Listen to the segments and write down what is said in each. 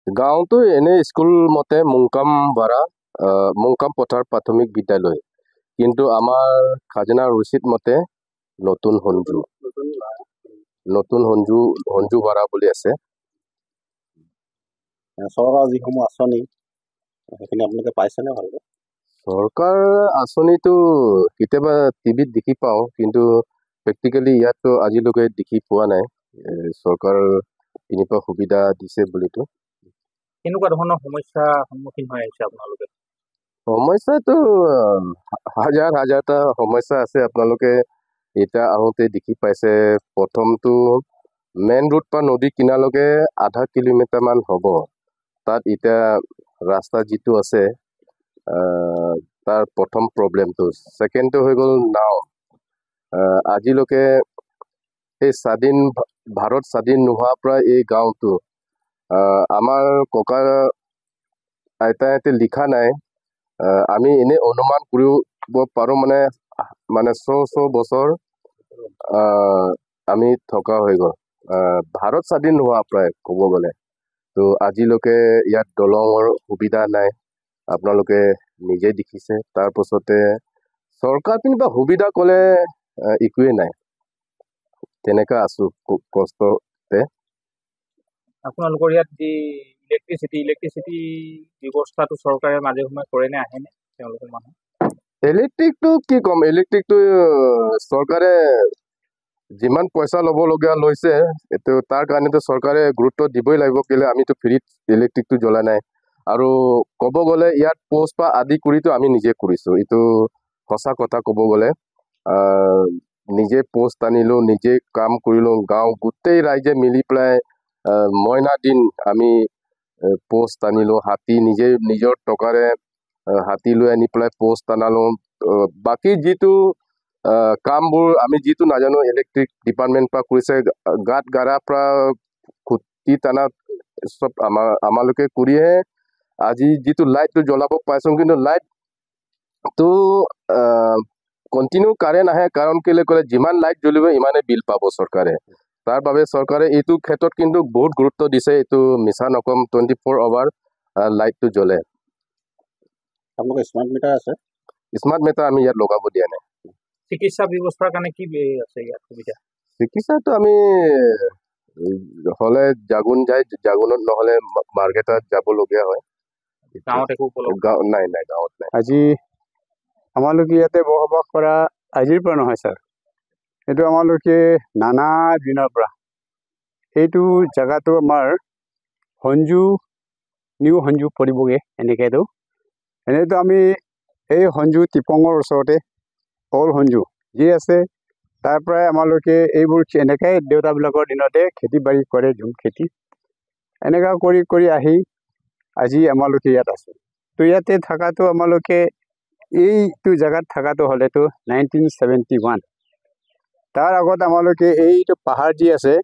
গাঁৱতো এনে স্কুল মতে মুংকাম পথাৰ প্ৰাথমিক বিদ্যালয়, কিন্তু আমাৰ খাজনা ৰচিদ মতে নতুন সঞ্জু বাৰা বুলি আছে। চৰকাৰৰ যিসমূহ আঁচনি সেইখিনি আপোনালোকে পাইছেনে ভালকে? চৰকাৰ আঁচনিটো কেতিয়াবা টিভিত দেখি পাওঁ, কিন্তু প্ৰেক্টিকেলি ইয়াততো আজিলৈকে দেখি পোৱা নাই চৰকাৰ এনেকুৱা সুবিধা দিছে বুলিতো। কেনেকুৱা ধৰণৰ সমস্যাৰ সন্মুখীন হৈ আহিছে আপোনালোকে? সমস্যাটো হাজাৰটা সমস্যা আছে। আপোনালোকে এতিয়া আহোঁতে দেখি পাইছে, প্ৰথমটো মেইন ৰোড পৰা নদী কিনাৰলৈকে আধা কিলোমিটাৰ মান হ'ব। তাত এতিয়া ৰাস্তা যিটো আছে তাৰ প্ৰথম প্ৰব্লেমটো। ছেকেণ্ডটো হৈ গ'ল নাও। আজিলৈকে এই ভাৰত স্বাধীন নোহোৱাৰ পৰা এই গাঁওটো আমাৰ ককা আইতাহঁতে লিখা নাই, আমি এনে অনুমান কৰিব পাৰোঁ, মানে শ বছৰ আমি থকা হৈ গ'ল ভাৰত স্বাধীন নোহোৱাৰ পৰাই ক'ব গ'লে। তো আজিলৈকে ইয়াত দলঙৰ সুবিধা নাই, আপোনালোকে নিজে দেখিছে। তাৰপাছতে চৰকাৰ পিনিবা সুবিধা ক'লে একোৱেই নাই, তেনেকা আছোঁ কষ্টতে। আপোনালোকৰ ইয়াত যি ইলেক্ট্ৰিচিটি ব্যৱস্থাটো চৰকাৰে মাজে সময়ে কৰে নে, আহেনে তেওঁলোকৰ মানুহ? ইলেক্ট্ৰিকটো কি ক'ম, ইলেক্ট্ৰিকটো চৰকাৰে যিমান পইচা ল'বলগীয়া লৈছে, এইটো তাৰ কাৰণেতো চৰকাৰে গুৰুত্ব দিবই লাগিব, কেলৈ আমিতো ফ্ৰীত ইলেক্ট্ৰিকটো জ্বলা নাই। আৰু ক'ব গ'লে ইয়াত পোষ্ট পৰা আদি কৰিতো আমি নিজে কৰিছোঁ, এইটো সঁচা কথা ক'ব গ'লে। নিজে পোষ্ট আনিলোঁ, নিজে কাম কৰিলোঁ, গাঁও গোটেই ৰাইজে মিলি পেলাই মইনা দিন আমি পোষ্ট আনিলোঁ, হাতী নিজৰ টকাৰে হাতী লৈ আনি পেলাই পোষ্ট আনালোঁ। বাকী যিটো কামবোৰ আমি যিটো নাজানো, ইলেক্ট্ৰিক ডিপাৰ্টমেণ্ট পৰা কৰিছে, গাঁত গাড়াৰ পৰা খুঁটি টানা চব আমালোকে কৰিহে আজি যিটো লাইটটো জ্বলাব পাইছোঁ। কিন্তু লাইটটো কণ্টিনিউ কাৰেণ্ট আহে, কাৰণ কেলৈ ক'লে যিমান লাইট জ্বলিব ইমানে বিল পাব চৰকাৰে। তাৰ বাবে চৰকাৰে এইটো ক্ষেত্ৰত কিন্তু বহুত গুৰুত্ব দিছে, এইটো মিছা নকম, 24 আৱাৰ লাইটটো জ্বলে। আপোনালোকৰ স্মাৰ্ট মিটাৰ আছে? স্মাৰ্ট মিটাৰ আমি ইয়াত লগাব দিয়া নাই। চিকিৎসা ব্যৱস্থাৰ কাৰণে কি আছে ইয়াত সুবিধা? চিকিৎসাটো আমি হ'লে জাগুনত নহ'লে মাৰ্কেটত যাবলগীয়া হয়। গাঁৱত একো উপলব্ধ নাই, গাঁৱত নাই। আজি আমালোকে ইয়াতে বসবাস কৰা আজিৰ পৰা নহয় ছাৰ, এইটো আমালোকে নানা দিনৰ পৰা এইটো জেগাটো আমাৰ নিউ সঞ্জু পৰিবগৈ। এনেতো আমি এই সঞ্জু টিপঙৰ ওচৰতে অল সঞ্জু যি আছে, তাৰ পৰাই আমালোকে এইবোৰ এনেকৈ দেউতাবিলাকৰ দিনতে খেতি বাৰী কৰে, ঝুম খেতি এনেকুৱা কৰি আহি আজি আমালোকে ইয়াত আছোঁ। তো ইয়াতে থকাটো আমালোকে এইটো জেগাত থকাটো হ'লেতো 1971। তাৰ আগত আমালোকে এইটো পাহাৰ যি আছে,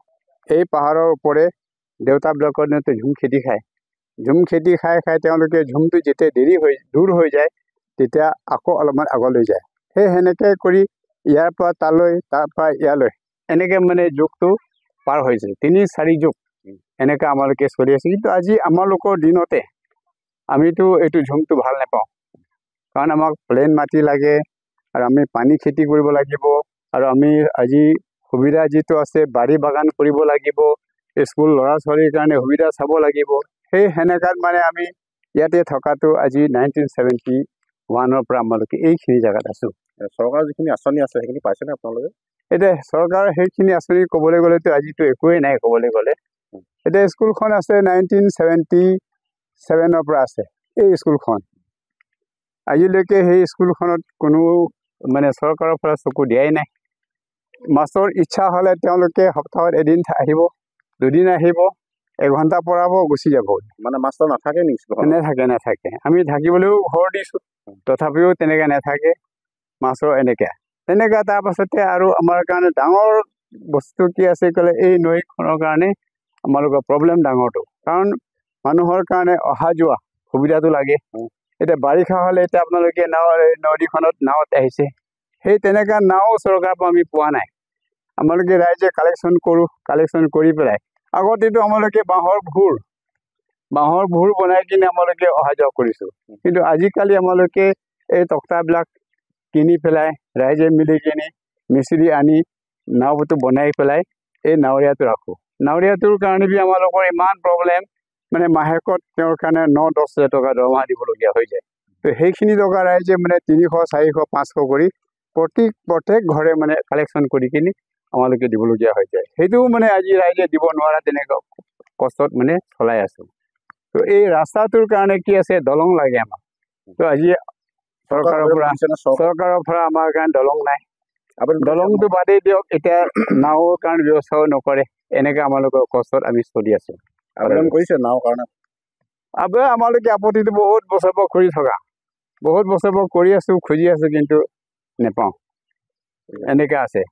এই পাহাৰৰ ওপৰে দেউতাবিলাকৰ দিনতে ঝুম খেতি খায়। ঝুম খেতি খাই তেওঁলোকে ঝুমটো যেতিয়া দূৰ হৈ যায়, তেতিয়া আকৌ অলপমান আগলৈ যায়। সেনেকৈ কৰি ইয়াৰ পৰা তালৈ, তাৰ পৰা ইয়ালৈ এনেকৈ মানে যুগটো পাৰ হৈছে, 3-4 যুগ এনেকৈ আমালোকে চলি আছে। কিন্তু আজি আমালোকৰ দিনতে আমিতো এইটো ঝুমটো ভাল নাপাওঁ, কাৰণ আমাক প্লেন মাটি লাগে আৰু আমি পানী খেতি কৰিব লাগিব, আৰু আমি আজি সুবিধা যিটো আছে বাৰী বাগান কৰিব লাগিব, স্কুল ল'ৰা ছোৱালীৰ কাৰণে সুবিধা চাব লাগিব। সেনেকাত মানে আমি ইয়াতে থকাটো আজি 1971 পৰা আমালোকে এইখিনি জেগাত আছোঁ। চৰকাৰৰ যিখিনি আঁচনি আছে সেইখিনি পাইছেনে আপোনালোকে? এতিয়া চৰকাৰৰ সেইখিনি আঁচনি ক'বলৈ গ'লেতো আজিতো একোৱেই নাই ক'বলৈ গ'লে। এতিয়া স্কুলখন আছে 1977 পৰা আছে এই স্কুলখন। আজিলৈকে সেই স্কুলখনত কোনো মানে চৰকাৰৰ পৰা চকু দিয়াই নাই। মাষ্টৰ ইচ্ছা হ'লে তেওঁলোকে সপ্তাহত এদিন আহিব, 2 দিন আহিব, 1 ঘণ্টা পঢ়াব, গুচি যাব। মানে মাষ্টৰ নাথাকে নি স্কুলখনত? নাথাকে। আমি থাকিবলৈও ঘৰ দিছোঁ, তথাপিও তেনেকৈ নাথাকে মাষ্টৰ। তেনেকৈ তাৰপাছতে আৰু আমাৰ কাৰণে ডাঙৰ বস্তু কি আছে ক'লে, এই নৈখনৰ কাৰণে আমালোকৰ প্ৰব্লেম ডাঙৰটো, কাৰণ মানুহৰ কাৰণে অহা যোৱা সুবিধাটো লাগে। এতিয়া বাৰিষা হ'লে এতিয়া আপোনালোকে নদীখনত নাৱত আহিছে, সেই তেনেকুৱা নাও চৰকাৰৰ পৰা আমি পোৱা নাই। আমালোকে ৰাইজে কালেকশ্যন কৰি পেলাই, আগতেতো আমালোকে বাঁহৰ ভোৰ বাঁহৰ ভূৰ বনাই কিনে আমালোকে অহা যোৱা কৰিছোঁ। কিন্তু আজিকালি আমালোকে এই তক্তাবিলাক কিনি পেলাই ৰাইজে মিলি কিনি মিস্ত্ৰী আনি নাওটো বনাই পেলাই এই নাৱৰীয়াটো ৰাখোঁ। নাৱৰীয়াটোৰ কাৰণে বি আমালোকৰ ইমান প্ৰব্লেম, মানে মাহেকত তেওঁৰ কাৰণে 9-10 হাজাৰ টকা দৰমহা দিবলগীয়া হৈ যায়। তো সেইখিনি টকা ৰাইজে মানে 300, 400, 500 কৰি প্ৰত্যেক ঘৰে মানে কালেকশ্যন কৰি কিনি আমালোকে দিবলগীয়া হৈ যায়। সেইটোও মানে আজি ৰাইজে দিব নোৱাৰা তেনেকুৱা কষ্টত মানে চলাই আছোঁ। তো এই ৰাস্তাটোৰ কাৰণে কি আছে, দলং লাগে আমাক। তো আজি চৰকাৰৰ পৰা আমাৰ কাৰণে দলং নাই। দলংটো বাদেই দিয়ক, এতিয়া নাৱৰ কাৰণে ব্যৱস্থাও নকৰে। এনেকৈ আমালোকৰ কষ্টত আমি চলি আছোঁ। আবেদন কৰিছে নাও কাৰণে? আমালোকে আপত্তিটো বহুত বছৰৰ পৰা কৰি থকা, বহুত বছৰৰ পৰা কৰি আছোঁ, খুজি আছোঁ, কিন্তু নেপাওঁ। এনেকৈ আছে।